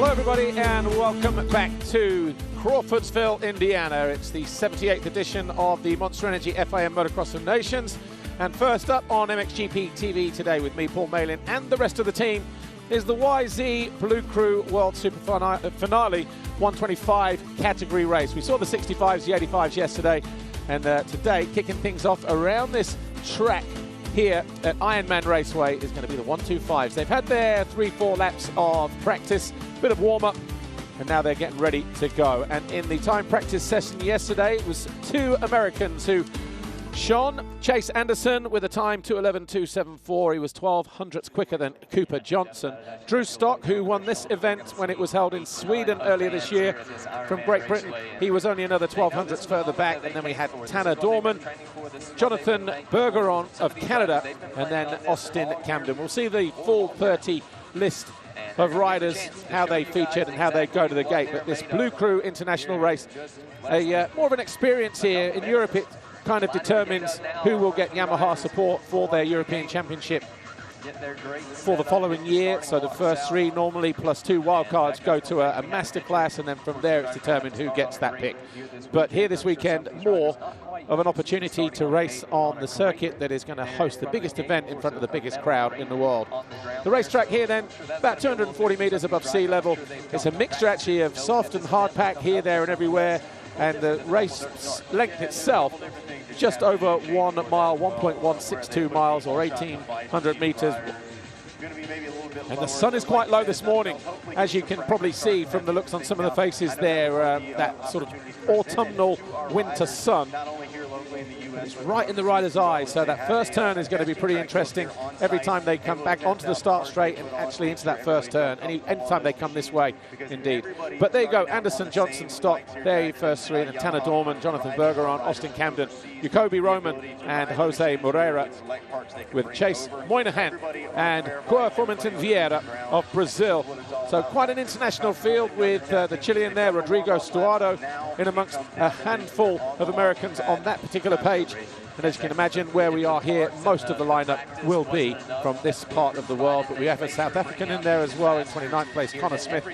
Hello everybody and welcome back to Crawfordsville, Indiana. It's the 78th edition of the Monster Energy FIM Motocross of Nations. And first up on MXGP TV today with me, Paul Malin, and the rest of the team is the YZ bLUcRU World SuperFinale 125 category race. We saw the 65s, the 85s yesterday, and today kicking things off around this track here at Ironman Raceway is going to be the 125s. They've had their 3-4 laps of practice, bit of warm-up, and now they're getting ready to go. And in the time practice session yesterday, it was two Americans who shone. Chase Anderson with a time 2:11.274. He was 12 hundredths quicker than Cooper Johnson. Drew Stock, who won this event when it was held in Sweden earlier this year from Great Britain, he was only another 12 hundredths further back. And then we had Tanner Dorman, Jonathan Bergeron of Canada, and then Austin Camden. We'll see the full 30 list of riders, how they featured and how they go to the gate. But this bLUcRU international race, more of an experience here. In Europe, it kind of determines who will get Yamaha support for their European Championship for the following year. So the first three normally plus two wildcards go to a masterclass, and then from there it's determined who gets that pick. But here this weekend, more of an opportunity to race on the circuit that is going to host the biggest event in front of the biggest crowd in the world. The racetrack here then, about 240 meters above sea level. It's a mixture actually of soft and hard pack here, there and everywhere. And the race length itself, just over 1 mile, 1.162 miles or 1,800 meters. And the sun is quite low this morning, as you can probably see from the looks on some of the faces there, that sort of autumnal winter sun. It's right in the rider's eye, so that first turn is going to be pretty interesting every time they come back onto the start straight and actually into that first turn, anytime they come this way, indeed. But there you go, Anderson, Johnson, Stock, there your first three, and Tanner Dorman, Jonathan Bergeron, Austin Camden, Jacoby Roman, and Jose Moreira, with Chase Moynihan and Coa Formenton Vieira of Brazil. So quite an international field with the Chilean there, Rodrigo Stuardo, in amongst a handful of Americans on that particular page. And as you can imagine, where we are here, most of the lineup will be from this part of the world. But we have a South African in there as well in 29th place, Connor Smith,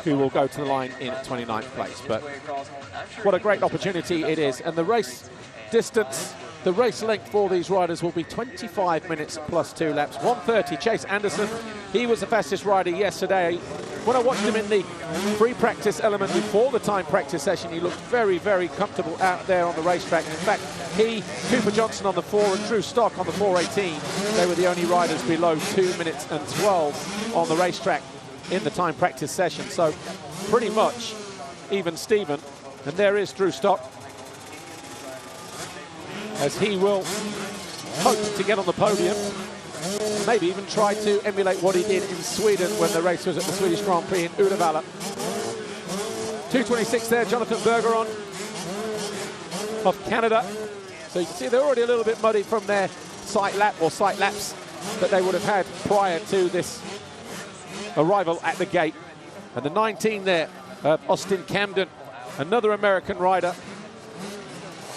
who will go to the line in 29th place. But what a great opportunity it is. And the race distance, the race length for these riders will be 25 minutes plus 2 laps. 1:30, Chase Anderson, he was the fastest rider yesterday. When I watched him in the free practice element before the time practice session, he looked very, very comfortable out there on the racetrack. In fact, he, Cooper Johnson on the 4 and Drew Stock on the 4:18, they were the only riders below 2 minutes and 12 on the racetrack in the time practice session. So pretty much even Steven. And there is Drew Stock, as he will hope to get on the podium, maybe even try to emulate what he did in Sweden when the race was at the Swedish Grand Prix in Uddevalla. 2:26 there, Jonathan Bergeron of Canada. So you can see they're already a little bit muddy from their sight lap or sight laps that they would have had prior to this arrival at the gate. And the 19 there, Austin Camden, another American rider,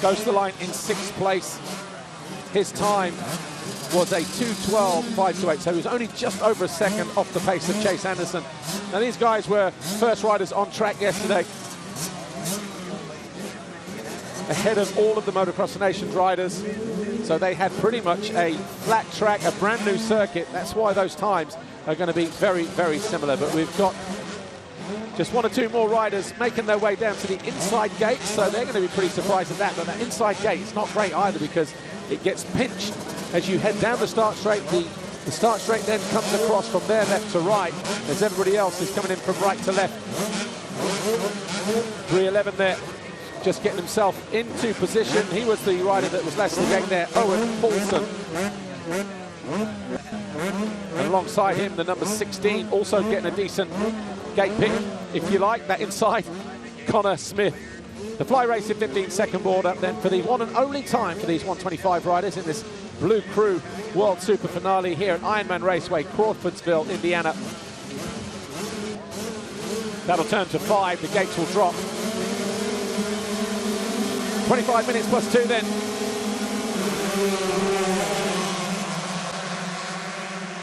goes to the line in 6th place. His time was a 2:12.528, so he was only just over a second off the pace of Chase Anderson. Now these guys were first riders on track yesterday, ahead of all of the Motocross of Nations riders. So they had pretty much a flat track, a brand new circuit. That's why those times are going to be very, very similar. But we've got just 1 or 2 more riders making their way down to the inside gate, so they're going to be pretty surprised at that. But that inside gate is not great either, because it gets pinched as you head down the start straight. The start straight then comes across from there left to right, as everybody else is coming in from right to left. 3:11 there, just getting himself into position. He was the rider that was last in the gate there, Owen Paulson. And alongside him, the number 16, also getting a decent gate pick, if you like, that inside, Connor Smith. The fly race in 15-second board up then for the one and only time for these 125 riders in this bLUcRU World SuperFinale here at Ironman Raceway, Crawfordsville, Indiana. That'll turn to 5, the gates will drop. 25 minutes plus 2 then.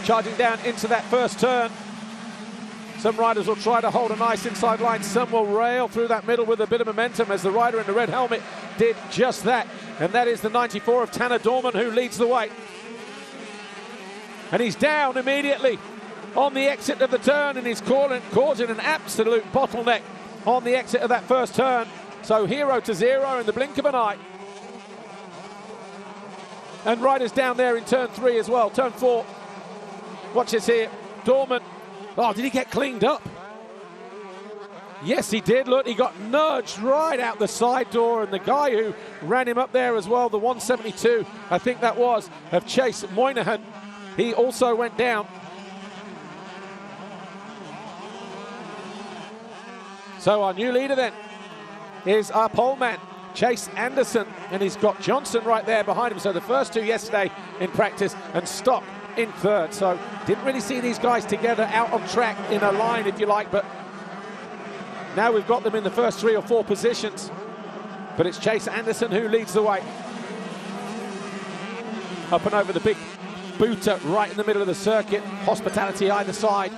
Charging down into that first turn. Some riders will try to hold a nice inside line. Some will rail through that middle with a bit of momentum, as the rider in the red helmet did just that. And that is the 94 of Tanner Dorman, who leads the way. And he's down immediately on the exit of the turn, and he's causing an absolute bottleneck on the exit of that first turn. So 0 to 0 in the blink of an eye. And riders down there in turn 3 as well, turn 4. Watch this here, Dorman. Oh, did he get cleaned up? Yes, he did. Look, he got nudged right out the side door, and the guy who ran him up there as well, the 172, I think that was, of Chase Moynihan, he also went down. So our new leader then is our pole man, Chase Anderson, and he's got Johnson right there behind him. So the first two yesterday in practice, and Stock in third. So didn't really see these guys together out on track in a line, if you like, but now we've got them in the first 3 or 4 positions. But it's Chase Anderson who leads the way. Up and over the big booter right in the middle of the circuit. Hospitality either side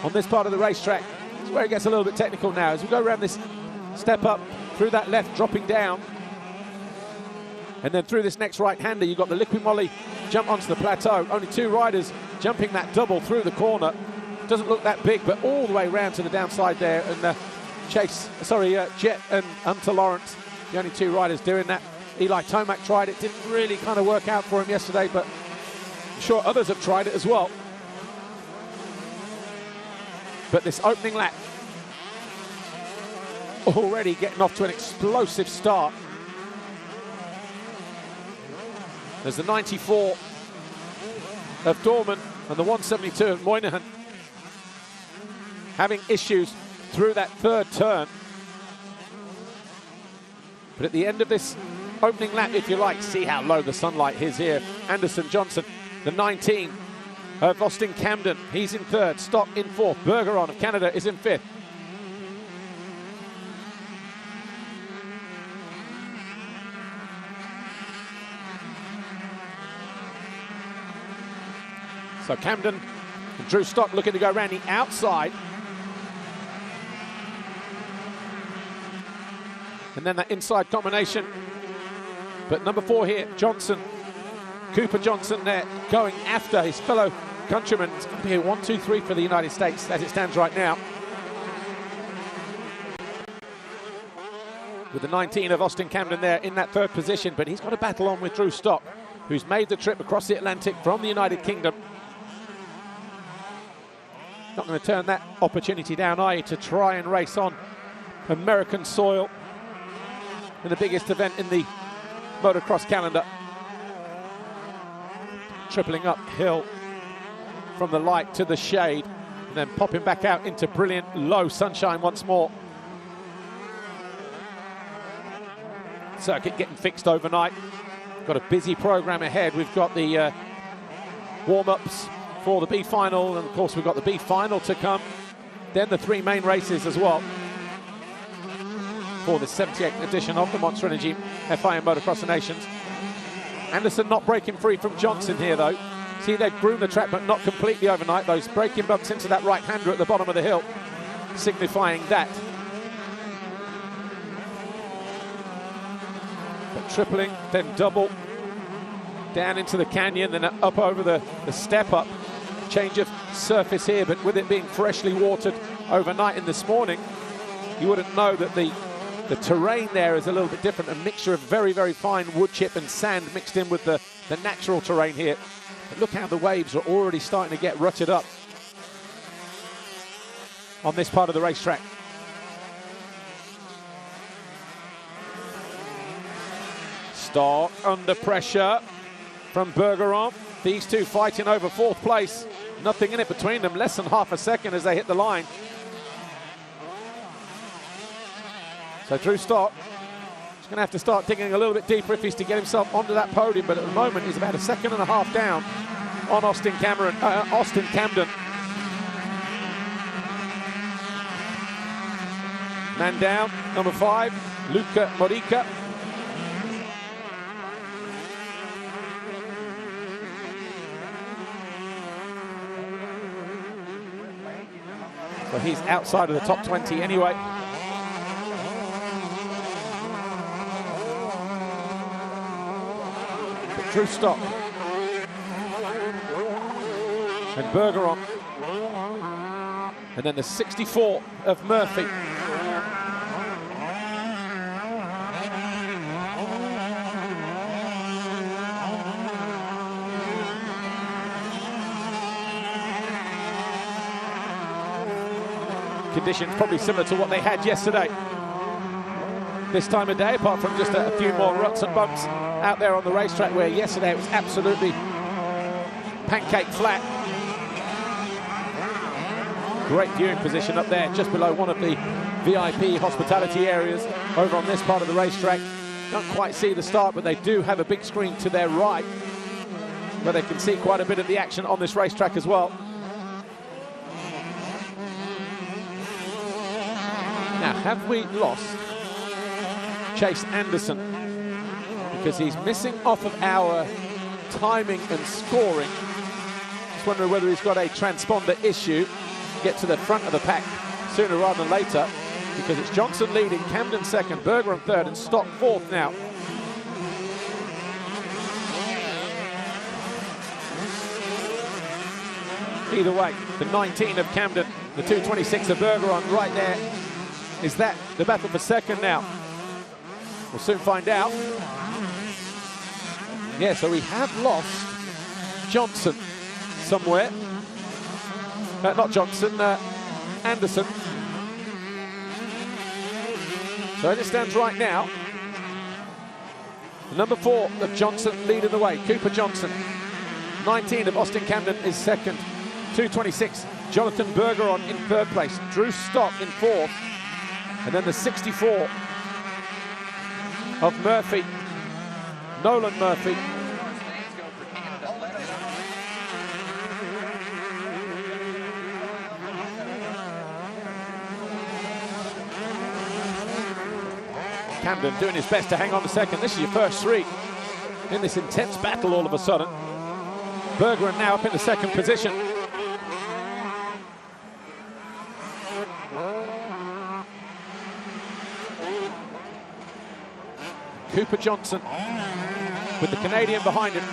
on this part of the racetrack. It's where it gets a little bit technical now. As we go around this step up, through that left, dropping down, and then through this next right-hander, you've got the Liqui Moly jump onto the plateau. Only 2 riders jumping that double through the corner. Doesn't look that big, but all the way around to the downside there. And Jet and Hunter Lawrence, the only 2 riders doing that. Eli Tomac tried it, didn't really kind of work out for him yesterday, but I'm sure others have tried it as well. But this opening lap, already getting off to an explosive start. There's the 94 of Dorman and the 172 of Moynihan having issues through that third turn. But at the end of this opening lap, if you like, see how low the sunlight is here. Anderson Johnson, the 19 of Austin Camden, he's in third. Stock in fourth. Bergeron of Canada is in fifth. So Camden and Drew Stock looking to go around the outside. And then that inside combination. But number 4 here, Johnson, Cooper Johnson there, going after his fellow countryman. It's going to be a 1-2-3 for the United States as it stands right now. With the 19 of Austin Camden there in that third position, but he's got a battle on with Drew Stock, who's made the trip across the Atlantic from the United Kingdom. Not going to turn that opportunity down, are you, to try and race on American soil in the biggest event in the motocross calendar. Tripling uphill from the light to the shade, and then popping back out into brilliant low sunshine once more. Circuit getting fixed overnight. Got a busy program ahead. We've got the warm-ups for the B final, and of course we've got the B final to come, then the 3 main races as well for the 78th edition of the Monster Energy FIM Motocross of Nations. Anderson not breaking free from Johnson here though. See, they've groomed the track, but not completely overnight. Those braking bumps into that right-hander at the bottom of the hill, signifying that. But tripling, then double, down into the canyon, then up over the step up. Change of surface here, but with it being freshly watered overnight and this morning, you wouldn't know that the terrain there is a little bit different. A mixture of very, very fine wood chip and sand mixed in with the natural terrain here. But look how the waves are already starting to get rutted up on this part of the racetrack. Stock under pressure from Bergeron. These 2 fighting over 4th place. Nothing in it between them, less than half a second as they hit the line. So Drew Stock is going to have to start digging a little bit deeper if he's to get himself onto that podium, but at the moment he's about 1.5 seconds down on Austin Camden. Man down, number 5, Luca Morica. So he's outside of the top 20 anyway. But Drew Stock and Bergeron. And then the 64 of Murphy. Conditions probably similar to what they had yesterday. This time of day, apart from just a few more ruts and bumps out there on the racetrack, where yesterday it was absolutely pancake flat. Great viewing position up there, just below one of the VIP hospitality areas over on this part of the racetrack. Don't quite see the start, but they do have a big screen to their right where they can see quite a bit of the action on this racetrack as well. Now, have we lost Chase Anderson? Because he's missing off of our timing and scoring. Just wondering whether he's got a transponder issue. Get to the front of the pack sooner rather than later, because it's Johnson leading, Camden second, Bergeron third, and Stock fourth now. Either way, the 19 of Camden, the 226 of Bergeron, right there. Is that the battle for second now? We'll soon find out. Yeah, so we have lost Johnson somewhere. Not Johnson, Anderson. So as it stands right now, the number 4 of Johnson leading the way, Cooper Johnson. 19 of Austin Camden is second. 226, Jonathan Bergeron in third place. Drew Stock in fourth. And then the 64 of Murphy, Nolan Murphy. Camden doing his best to hang on to second. This is your first 3 in this intense battle all of a sudden. Bergeron now up in the second position. Cooper Johnson with the Canadian behind him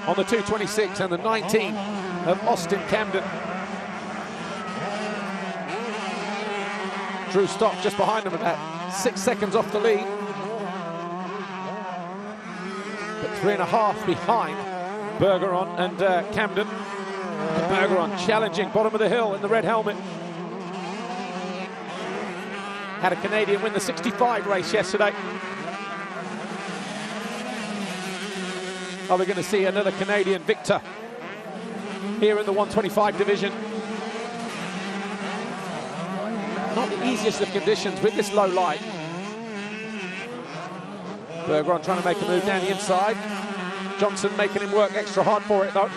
on the 226 and the 19 of Austin Camden. Drew Stock just behind him, about 6 seconds off the lead. But 3.5 behind Bergeron and Camden. Bergeron challenging bottom of the hill in the red helmet. Had a Canadian win the 65 race yesterday. Are we going to see another Canadian victor here in the 125 division? Not the easiest of conditions with this low light. Bergeron trying to make a move down the inside. Johnson making him work extra hard for it though.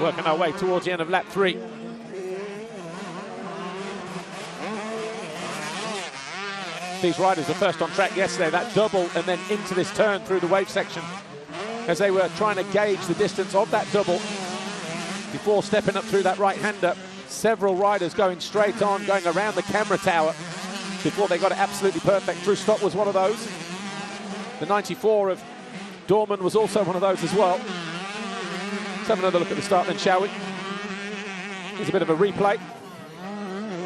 Working our way towards the end of lap 3. These riders were first on track yesterday, that double and then into this turn through the wave section as they were trying to gauge the distance of that double before stepping up through that right-hander. Several riders going straight on, going around the camera tower before they got it absolutely perfect. Drew Stock was one of those. The 94 of Dorman was also one of those as well. Let's have another look at the start then, shall we? Here's a bit of a replay.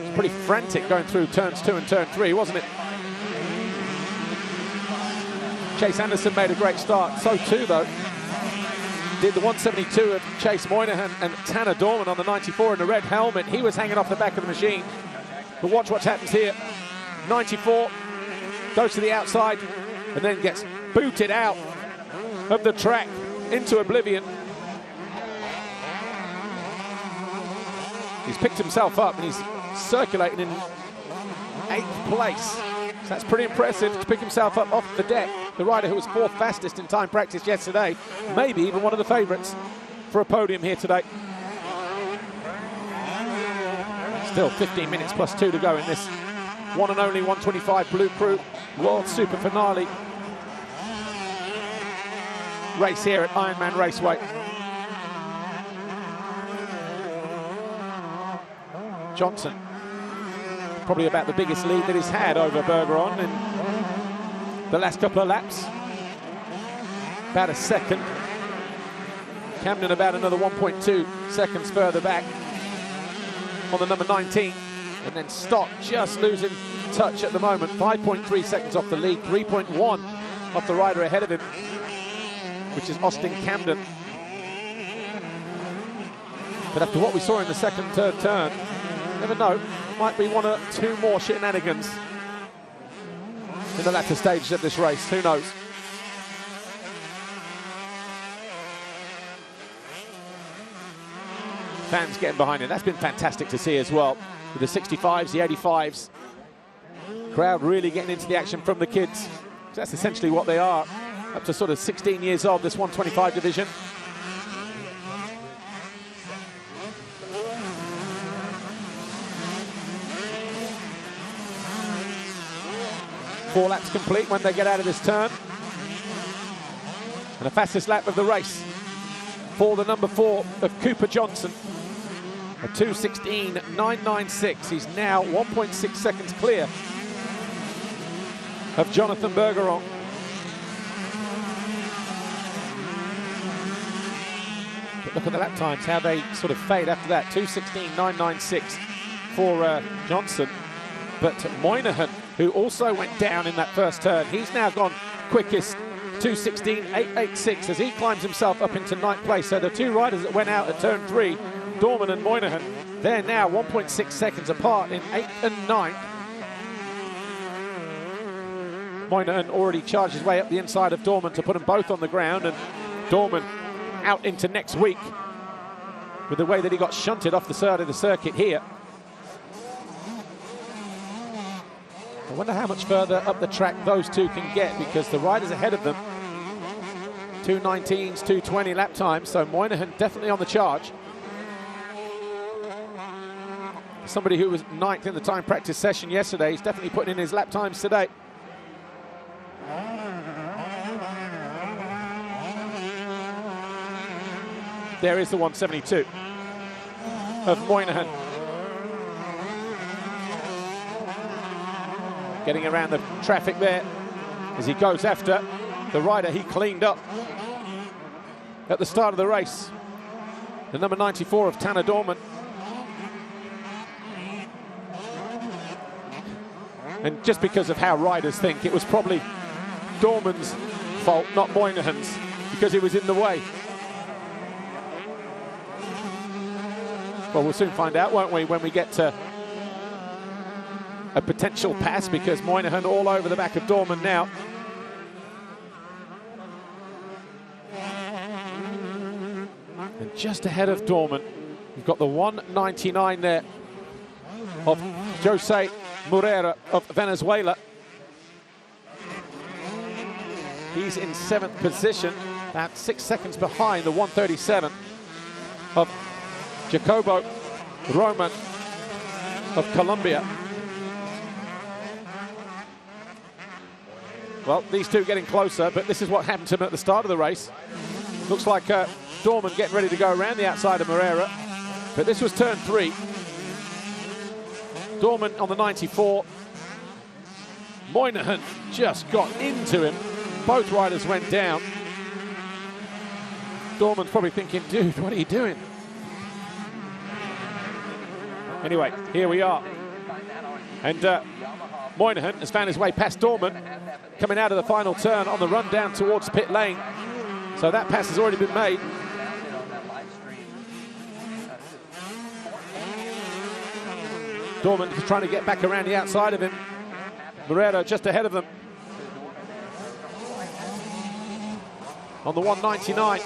It's pretty frantic going through turns 2 and turn 3, wasn't it? Chase Anderson made a great start. So too, though, did the 172 of Chase Moynihan and Tanner Dorman on the 94 in the red helmet. He was hanging off the back of the machine. But watch what happens here. 94 goes to the outside and then gets booted out of the track into oblivion. He's picked himself up and he's circulating in 8th place. So that's pretty impressive to pick himself up off the deck. The rider who was 4th fastest in time practice yesterday, maybe even one of the favourites for a podium here today. Still 15 minutes plus 2 to go in this one and only 125 bLUcRU World SuperFinale race here at Ironman Raceway. Johnson, probably about the biggest lead that he's had over Bergeron in the last couple of laps. About a second. Camden about another 1.2 seconds further back on the number 19. And then Stott just losing touch at the moment. 5.3 seconds off the lead, 3.1 off the rider ahead of him, which is Austin Camden. But after what we saw in the second turn, never know, might be one or two more shenanigans in the latter stages of this race. Who knows? Fans getting behind it. That's been fantastic to see as well. With the 65s, the 85s. Crowd really getting into the action from the kids. That's essentially what they are. Up to sort of 16 years old, this 125 division. Four laps complete when they get out of this turn. And the fastest lap of the race for the number 4 of Cooper Johnson. A 2:16.996. He's now 1.6 seconds clear of Jonathan Bergeron. But look at the lap times, how they sort of fade after that. 2:16.996 for Johnson. But Moynihan, who also went down in that first turn, he's now gone quickest, 2:16.886, as he climbs himself up into 9th place. So the two riders that went out at turn 3, Dorman and Moynihan, they're now 1.6 seconds apart in 8th and 9th. Moynihan already charged his way up the inside of Dorman to put them both on the ground, and Dorman out into next week with the way that he got shunted off the side of the circuit here. I wonder how much further up the track those two can get, because the riders ahead of them, 2:19s, 2:20 lap times, so Moynihan definitely on the charge. Somebody who was 9th in the time practice session yesterday, he's definitely putting in his lap times today. There is the 172 of Moynihan. Getting around the traffic there as he goes after the rider he cleaned up at the start of the race, the number 94 of Tanner Dorman. And just because of how riders think, it was probably Dorman's fault, not Moynihan's, because he was in the way. Well, we'll soon find out, won't we, when we get to a potential pass, because Moynihan all over the back of Dorman now. And just ahead of Dorman, we've got the 199 there of Jose Moreira of Venezuela. He's in 7th position, about 6 seconds behind the 137 of Jacobo Roman of Colombia. Well, these two getting closer, but this is what happened to them at the start of the race. Looks like Dorman getting ready to go around the outside of Moreira, but this was turn 3. Dorman on the 94. Moynihan just got into him. Both riders went down. Dorman's probably thinking, dude, what are you doing? Anyway, here we are. And Moynihan has found his way past Dorman, coming out of the final turn on the run down towards pit lane. So that pass has already been made. Dorman is trying to get back around the outside of him. Moreira just ahead of them. On the 199.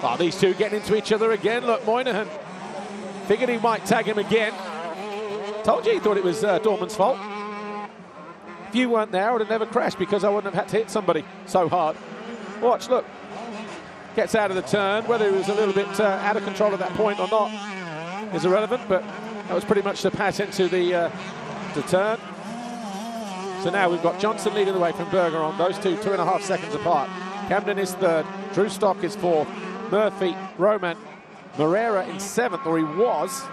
Oh, these two getting into each other again. Look, Moynihan figured he might tag him again. Told you he thought it was Dorman's fault. If you weren't there, I would have never crashed, because I wouldn't have had to hit somebody so hard. Watch, look. Gets out of the turn. Whether he was a little bit out of control at that point or not is irrelevant, but That was pretty much the pass into the turn. So now we've got Johnson leading the way from Bergeron. Those two, 2.5 seconds apart. Camden is third. Drew Stock is fourth. Murphy, Roman, Moreira in seventh, or he was.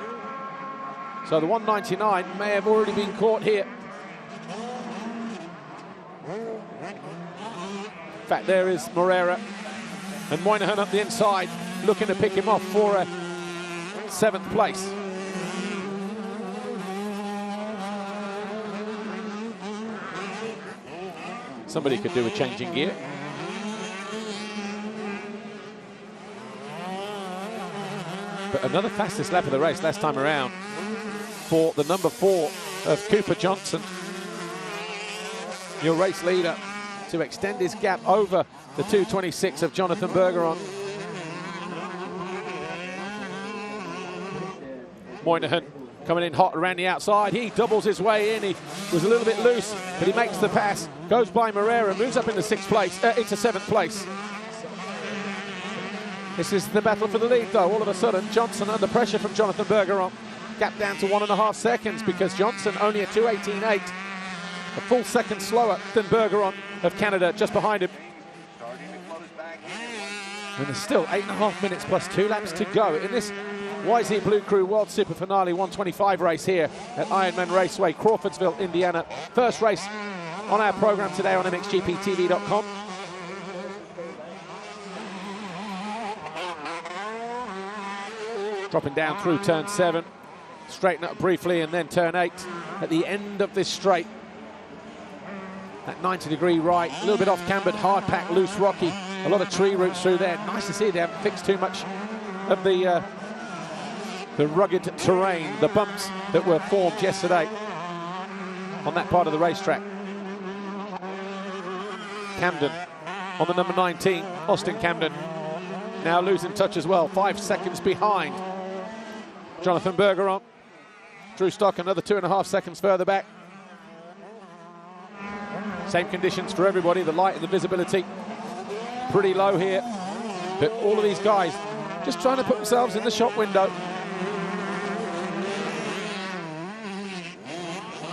So the 199 may have already been caught here. In fact, there is Moreira. And Moynihan up the inside, looking to pick him off for a 7th place. Somebody could do a change in gear. But another fastest lap of the race last time around for the number 4 of Cooper Johnson. Your race leader to extend his gap over the 2:26 of Jonathan Bergeron. Moynihan coming in hot around the outside. He doubles his way in. He was a little bit loose, but he makes the pass. Goes by Moreira, moves up into 6th place, into 7th place. This is the battle for the lead, though. All of a sudden, Johnson under pressure from Jonathan Bergeron. Gap down to 1.5 seconds because Johnson only a 2:18.8. A full second slower than Bergeron of Canada, just behind him. And there's still 8.5 minutes plus 2 laps to go in this YZ bLUcRU World SuperFinale 125 race here at Ironman Raceway, Crawfordsville, Indiana. First race on our program today on MXGPTV.com. Dropping down through turn 7, straighten up briefly, and then turn 8 at the end of this straight. That 90-degree right, a little bit off cambered, hard packed, loose, rocky. A lot of tree roots through there. Nice to see they haven't fixed too much of the rugged terrain, the bumps that were formed yesterday on that part of the racetrack. Camden on the number 19, Austin Camden, now losing touch as well, 5 seconds behind Jonathan Bergeron. Drew Stock another 2.5 seconds further back. Same conditions for everybody, the light and the visibility pretty low here, but all of these guys just trying to put themselves in the shop window.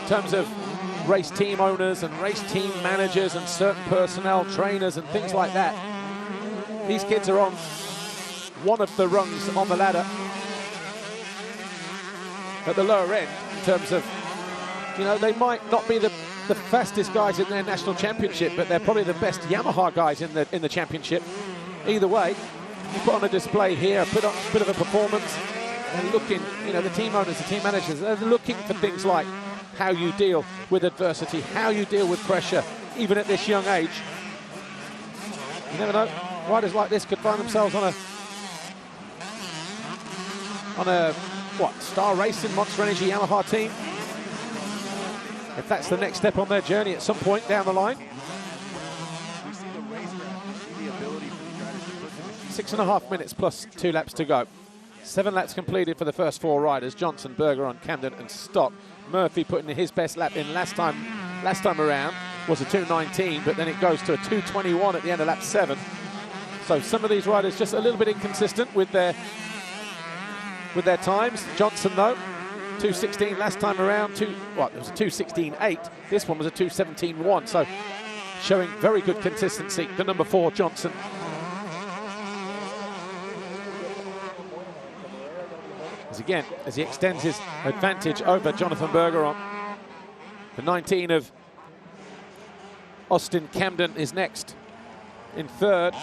In terms of race team owners and race team managers and certain personnel, trainers and things like that, these kids are on one of the rungs on the ladder at the lower end in terms of, you know, they might not be the fastest guys in their national championship, but they're probably the best Yamaha guys in the championship. Either way, you put on a display here, put on a bit of a performance, and looking, you know, the team owners, the team managers, they're looking for things like how you deal with adversity, how you deal with pressure, even at this young age. You never know, riders like this could find themselves on a what, Star Racing Monster Energy Yamaha team, if that's the next step on their journey at some point down the line. 6.5 minutes plus 2 laps to go. 7 laps completed for the first 4 riders: Johnson, Bergeron, Camden and Stock. Murphy putting his best lap in last time around was a 2:19, but then it goes to a 2:21 at the end of lap 7. So some of these riders just a little bit inconsistent with their times. Johnson though, 2:16 last time around, it was a 2:16.8. This one was a 2:17.1, so showing very good consistency, the number 4, Johnson. As he extends his advantage over Jonathan Bergeron. The 19 of Austin Camden is next. In third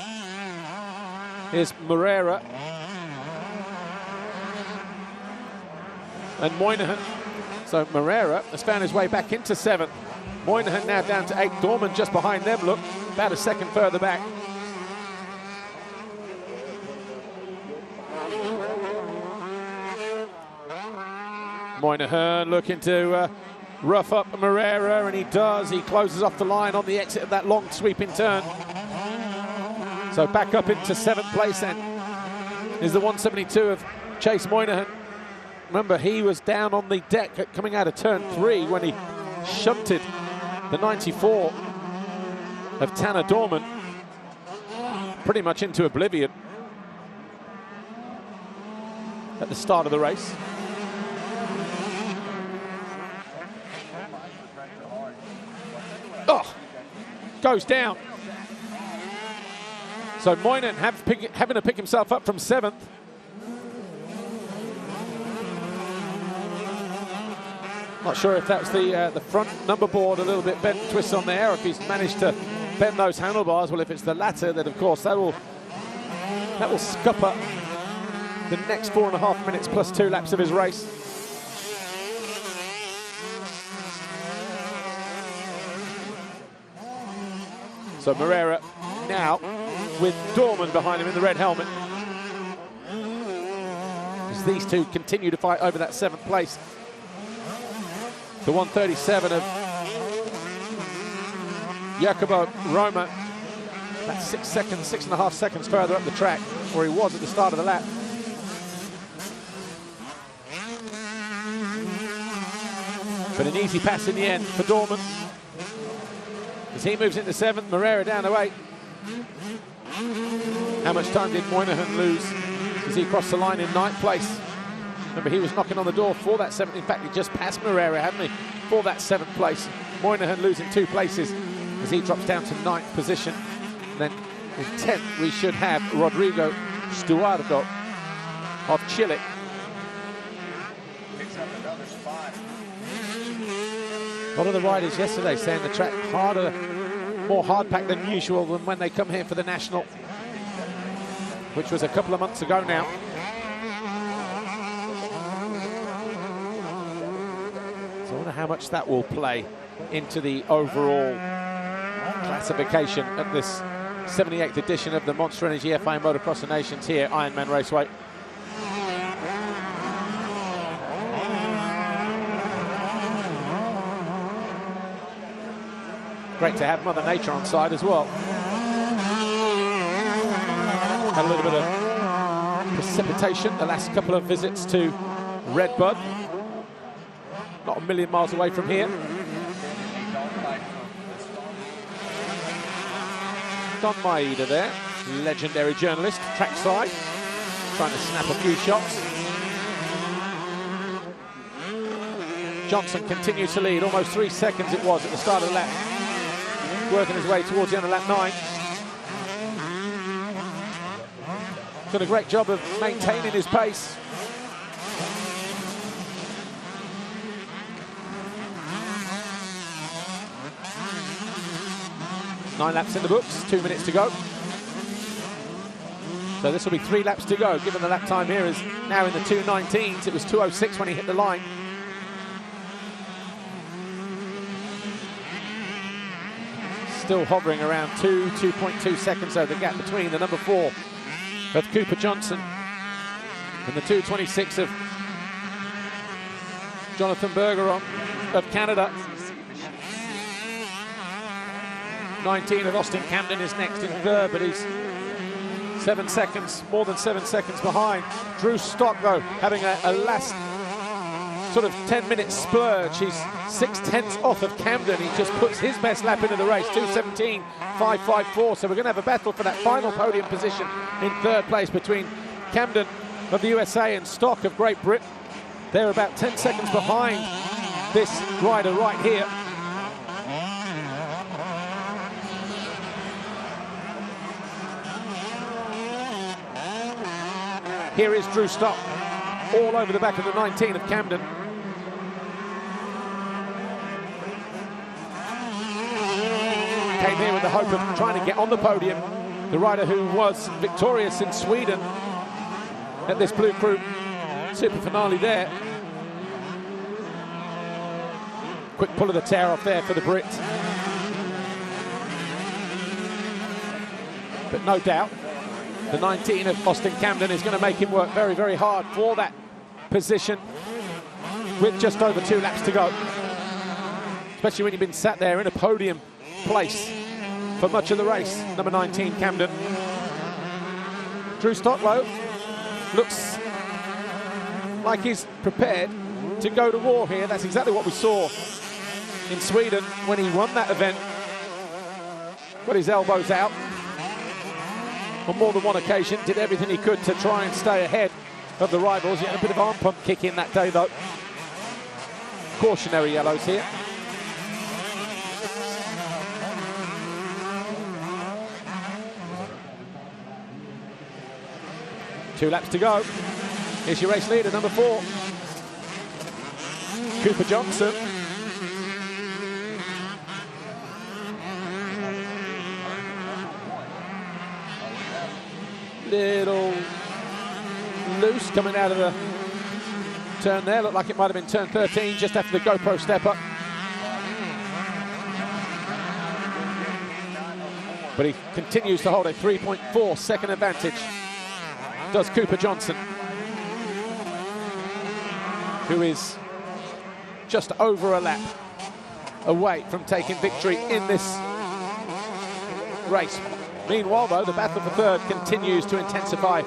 is Moreira. And Moynihan. So Moreira has found his way back into 7th. Moynihan now down to 8th. Dorman just behind them, look, about a second further back. Moynihan looking to rough up Moreira, and he does. He closes off the line on the exit of that long sweeping turn. So back up into 7th place then is the 172 of Chase Moynihan. Remember, he was down on the deck coming out of turn 3 when he shunted the 94 of Tanner Dorman pretty much into oblivion at the start of the race. goes down. So Moynihan having to pick himself up from 7th. Not sure if that was the front number board a little bit bent and twist on there, or if he's managed to bend those handlebars. Well, if it's the latter, then of course that will scupper the next 4.5 minutes plus 2 laps of his race. So Moreira now with Dorman behind him in the red helmet, as these two continue to fight over that 7th place. The 1:37 of Jacopo Roma, about 6.5 seconds further up the track where he was at the start of the lap. But an easy pass in the end for Dorman. As he moves into 7th, Moreira down to 8th. How much time did Moynihan lose as he crossed the line in 9th place? Remember, he was knocking on the door for that 7th. In fact, he just passed Moreira, hadn't he, for that 7th place. Moynihan losing 2 places as he drops down to 9th position. And then in 10th, we should have Rodrigo Stuardo of Chile. Picks up another spot. A lot of the riders yesterday saying the track harder, more hard-packed than usual than when they come here for the National, which was a couple of months ago now. So I wonder how much that will play into the overall classification at this 78th edition of the Monster Energy FIM Motocross of Nations here at Ironman Raceway. Great to have Mother Nature on side as well. Had a little bit of precipitation the last couple of visits to Redbud. Not a million miles away from here. Don Maeda there, legendary journalist, trackside, trying to snap a few shots. Johnson continues to lead, almost 3 seconds it was at the start of the lap. Working his way towards the end of lap 9. Done a great job of maintaining his pace. Nine laps in the books, 2 minutes to go. So this will be 3 laps to go, given the lap time here is now in the 2:19s. It was 2:06 when he hit the line. Still hovering around 2.2 seconds, so the gap between the number 4 of Cooper Johnson and the 2:26 of Jonathan Bergeron of Canada. 19 of Austin Camden is next in 3rd, but he's 7 seconds, more than 7 seconds behind. Drew Stock, though, having a last sort of 10-minute splurge. He's 6/10 off of Camden. He just puts his best lap into the race, 2:17.554. So we're going to have a battle for that final podium position in 3rd place between Camden of the USA and Stock of Great Britain. They're about 10 seconds behind this rider right here. Here is Drew Stock, all over the back of the 19 of Camden. Came here with the hope of trying to get on the podium. The rider who was victorious in Sweden at this bLUcRU SuperFinale there. Quick pull of the tear off there for the Brit. But no doubt, the 19 of Austin Camden is going to make him work very, very hard for that position with just over 2 laps to go. Especially when you've been sat there in a podium place for much of the race. Number 19, Camden. Drew Stocklow looks like he's prepared to go to war here. That's exactly what we saw in Sweden when he won that event. Got his elbows out on more than one occasion, did everything he could to try and stay ahead of the rivals. He had a bit of arm pump kick in that day, though. Cautionary yellows here. 2 laps to go. Here's your race leader, number 4. Cooper Johnson. Little loose coming out of the turn there. Looked like it might have been turn 13 just after the GoPro step up. But he continues to hold a 3.4 second advantage. Does Cooper Johnson, who is just over a lap away from taking victory in this race. Meanwhile, though, the battle for third continues to intensify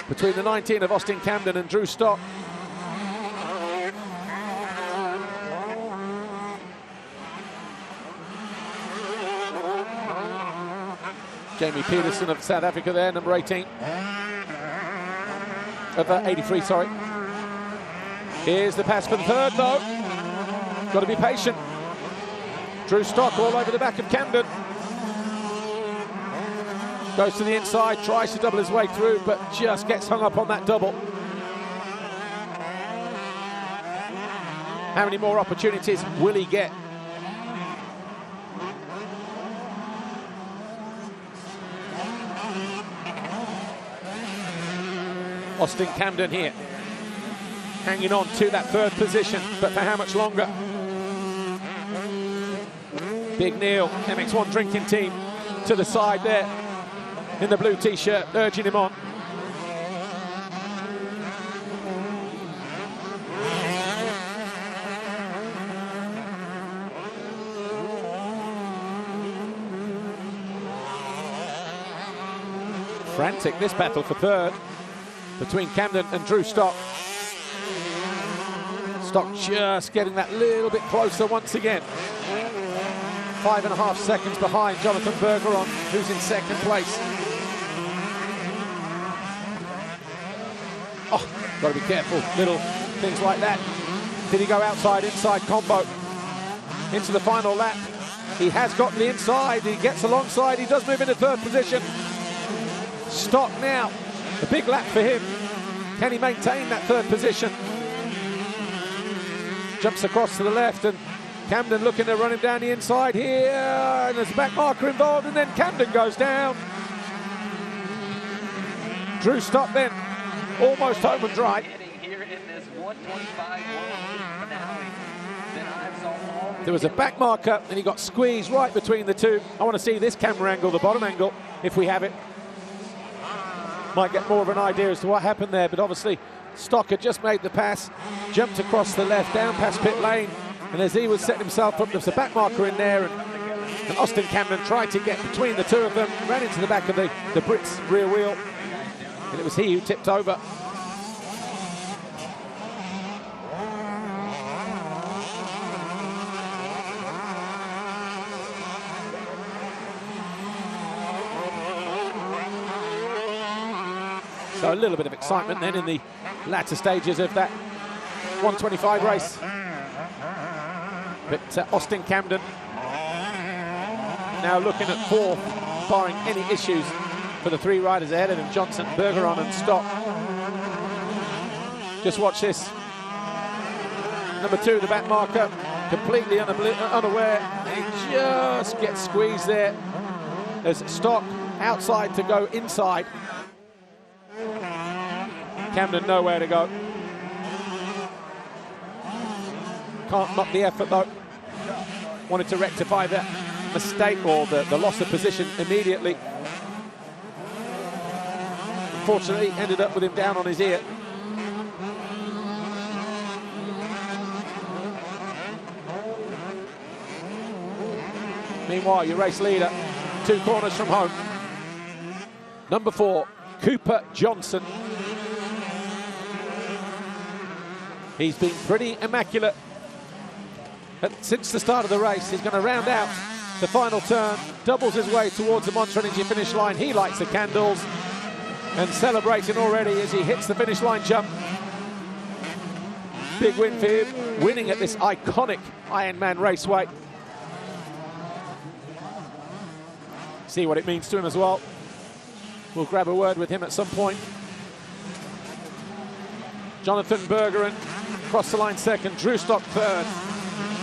between the 19 of Austin Camden and Drew Stock. Jamie Peterson of South Africa there, number 18. Of 83, sorry. Here's the pass for the third, though. Got to be patient. Drew Stock all over the back of Camden. Goes to the inside, tries to double his way through, but just gets hung up on that double. How many more opportunities will he get? Austin Camden here, hanging on to that third position, but for how much longer? Big Neil, MX1 drinking team, to the side there in the blue t-shirt, urging him on. Frantic, this battle for third between Camden and Drew Stock. Stock just getting that little bit closer once again. 5.5 seconds behind Jonathan Bergeron, who's in second place. Oh, got to be careful, little things like that. Did he go outside, inside combo into the final lap? He has gotten the inside, he gets alongside, he does move into third position. Stock now, a big lap for him. Can he maintain that third position? Jumps across to the left, and Camden looking to run him down the inside here, and there's a back marker involved, and then Camden goes down. Drew Stock then, almost home and dry. There was a back marker, and he got squeezed right between the two. I want to see this camera angle, the bottom angle, if we have it. Might get more of an idea as to what happened there, but obviously Stock had just made the pass, jumped across the left, down past pit lane, and as he was setting himself up, there was a back marker in there, and Austin Camden tried to get between the two of them, ran into the back of the Brit's rear wheel, and it was he who tipped over. So a little bit of excitement then in the latter stages of that 125 race. But Austin Camden now looking at fourth, barring any issues for the three riders ahead of him, Johnson, Bergeron and Stock. Just watch this. Number 2, the back marker, completely unaware. He just gets squeezed there as Stock outside to go inside. Camden nowhere to go. Can't knock the effort though. Wanted to rectify that mistake or the loss of position immediately. Unfortunately, ended up with him down on his ear. Meanwhile, your race leader, 2 corners from home. Number 4, Cooper Johnson. He's been pretty immaculate since the start of the race. He's going to round out the final turn, doubles his way towards the Monster Energy finish line. He lights the candles and celebrating already as he hits the finish line jump. Big win for him, winning at this iconic Ironman Raceway. See what it means to him as well. We'll grab a word with him at some point. Jonathan Bergeron across the line second, Drew Stock third.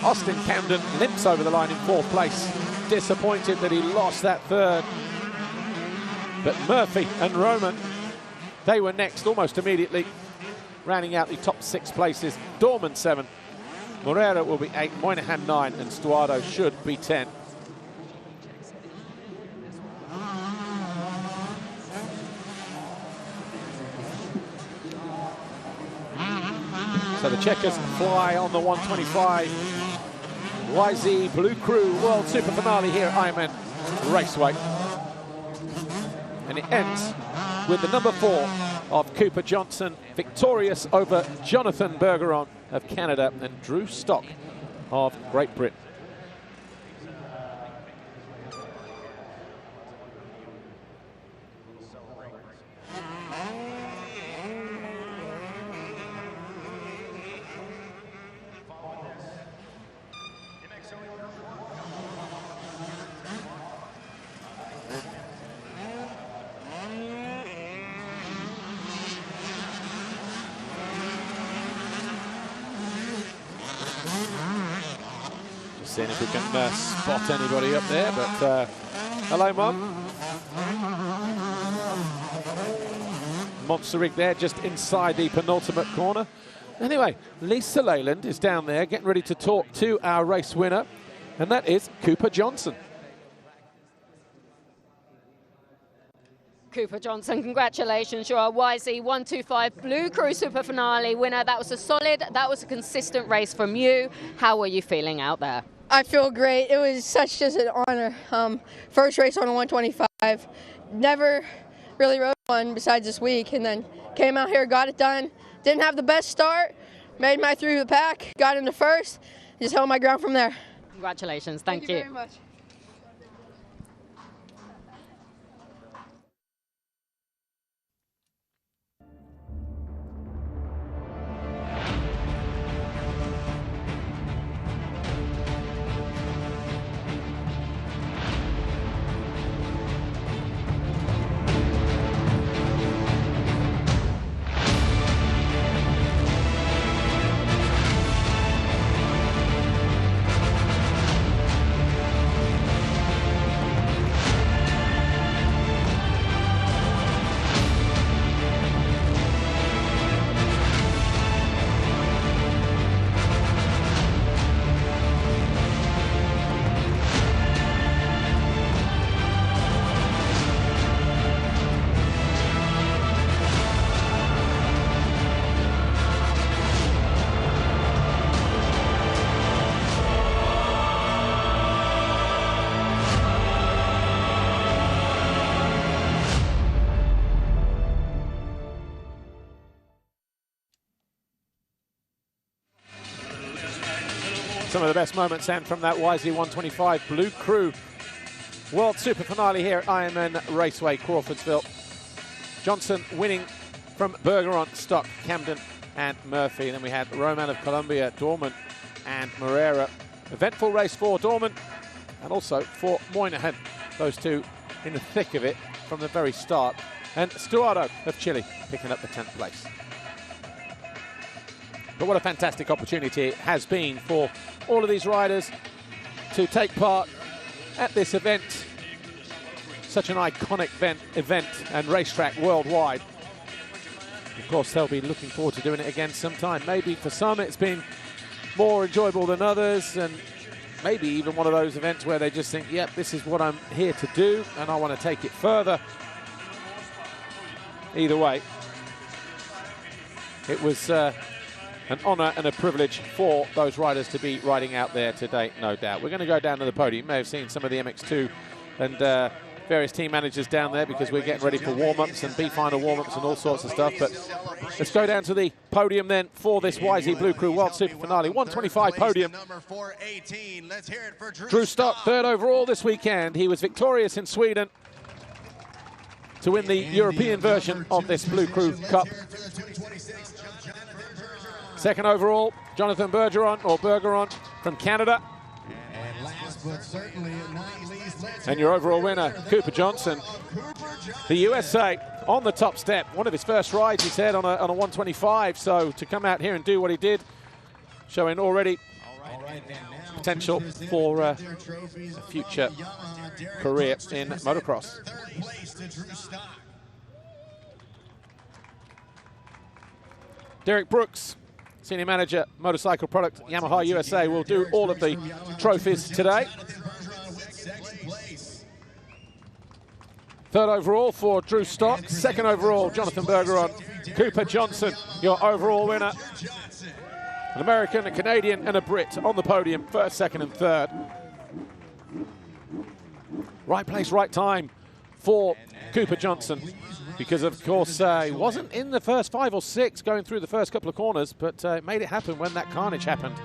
Austin Camden limps over the line in fourth place. Disappointed that he lost that third. But Murphy and Roman, they were next almost immediately, rounding out the top 6 places. Dorman 7, Moreira will be 8, Moynihan 9, and Stuardo should be 10. So the checkers fly on the 125. YZ bLUcRU World Super Finale here at Ironman Raceway. And it ends with the number 4 of Cooper Johnson, victorious over Jonathan Bergeron of Canada and Drew Stock of Great Britain. Seeing if we can spot anybody up there, but hello, Mum. Monster rig there, just inside the penultimate corner. Anyway, Lisa Leyland is down there getting ready to talk to our race winner, and that is Cooper Johnson. Cooper Johnson, congratulations. You're our YZ125 bLUcRU Super Finale winner. That was a solid, that was a consistent race from you. How were you feeling out there? I feel great. It was such just an honor. First race on a 125. Never really rode one besides this week, and then came out here, got it done. Didn't have the best start, made my through the pack, got into first, just held my ground from there. Congratulations. Thank you very much. Some of the best moments and from that YZ125 bLUcRU World Super Finale here at Ironman Raceway, Crawfordsville. Johnson winning from Bergeron, Stock, Camden and Murphy. Then we had Roman of Colombia, Dorman and Moreira. Eventful race for Dorman and also for Moynihan. Those two in the thick of it from the very start. And Stuardo of Chile picking up the 10th place. But what a fantastic opportunity it has been for all of these riders to take part at this event. Such an iconic event and racetrack worldwide. Of course, they'll be looking forward to doing it again sometime. Maybe for some it's been more enjoyable than others, and maybe even one of those events where they just think, yep, this is what I'm here to do and I want to take it further. Either way, it was an honour and a privilege for those riders to be riding out there today, no doubt. We're going to go down to the podium. You may have seen some of the MX2 and various team managers down there because we're getting ready for warm-ups and B-final warm-ups and all sorts of stuff. But let's go down to the podium then for this YZ bLUcRU World Super Finale. 125 podium. Drew Stock, third overall this weekend. He was victorious in Sweden to win the European version of this bLUcRU Cup. Second overall, Jonathan Bergeron from Canada. And your overall winner, Cooper Johnson, the USA. on the top step. One of his first rides, he said, on a 125. So to come out here and do what he did, showing already potential for a future career in motocross. Derek Brooks, Senior Manager, Motorcycle Product, Yamaha USA, will do all of the trophies today. Third overall for Drew Stock. Second overall, Jonathan Bergeron. Cooper Johnson, your overall winner. An American, a Canadian, and a Brit on the podium, first, second, and third. Right place, right time for Cooper Johnson, because of course he wasn't in the first 5 or 6 going through the first couple of corners, but made it happen when that carnage happened.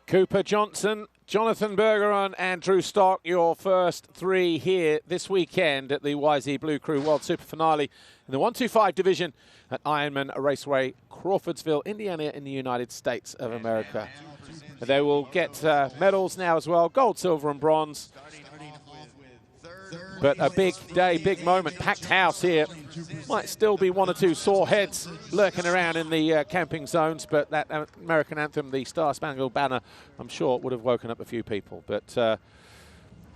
Cooper Johnson, Jonathan Bergeron, and Drew Stock, your first 3 here this weekend at the YZ bLUcRU World Super Finale in the 125 division at Ironman Raceway, Crawfordsville, Indiana, in the United States of America. They will get medals now as well, gold, silver, and bronze. But a big day, big moment, packed house here. Might still be 1 or 2 sore heads lurking around in the camping zones, but that American anthem, the Star Spangled Banner, I'm sure would have woken up a few people. But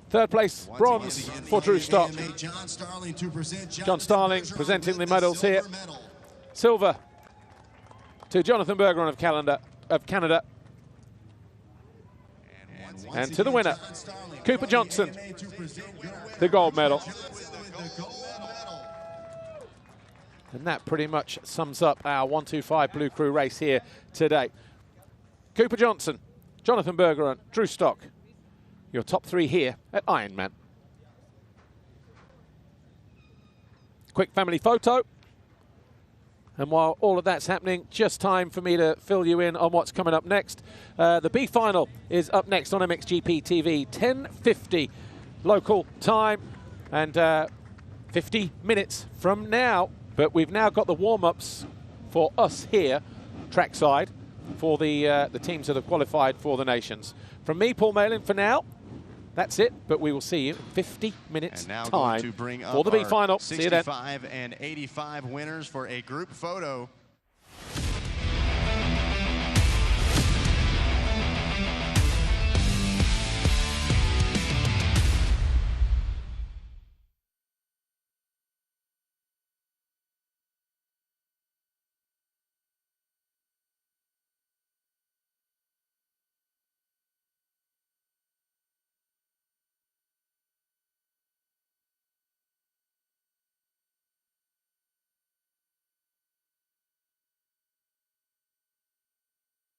third place, bronze for Drew Stock. John Starling presenting the medals here. Silver to Jonathan Bergeron of Canada. And to the winner, Cooper Johnson, the gold medal. And that pretty much sums up our 125 bLUcRU race here today. Cooper Johnson, Jonathan Bergeron, Drew Stock, your top 3 here at Ironman. Quick family photo. And while all of that's happening, just time for me to fill you in on what's coming up next. The B final is up next on MXGP TV, 10:50 local time, and 50 minutes from now. But we've now got the warm-ups for us here, trackside, for the teams that have qualified for the Nations. From me, Paul Malin, for now, that's it. But we will see you in 50 minutes time for the B final. See you then. 65 and 85 winners for a group photo.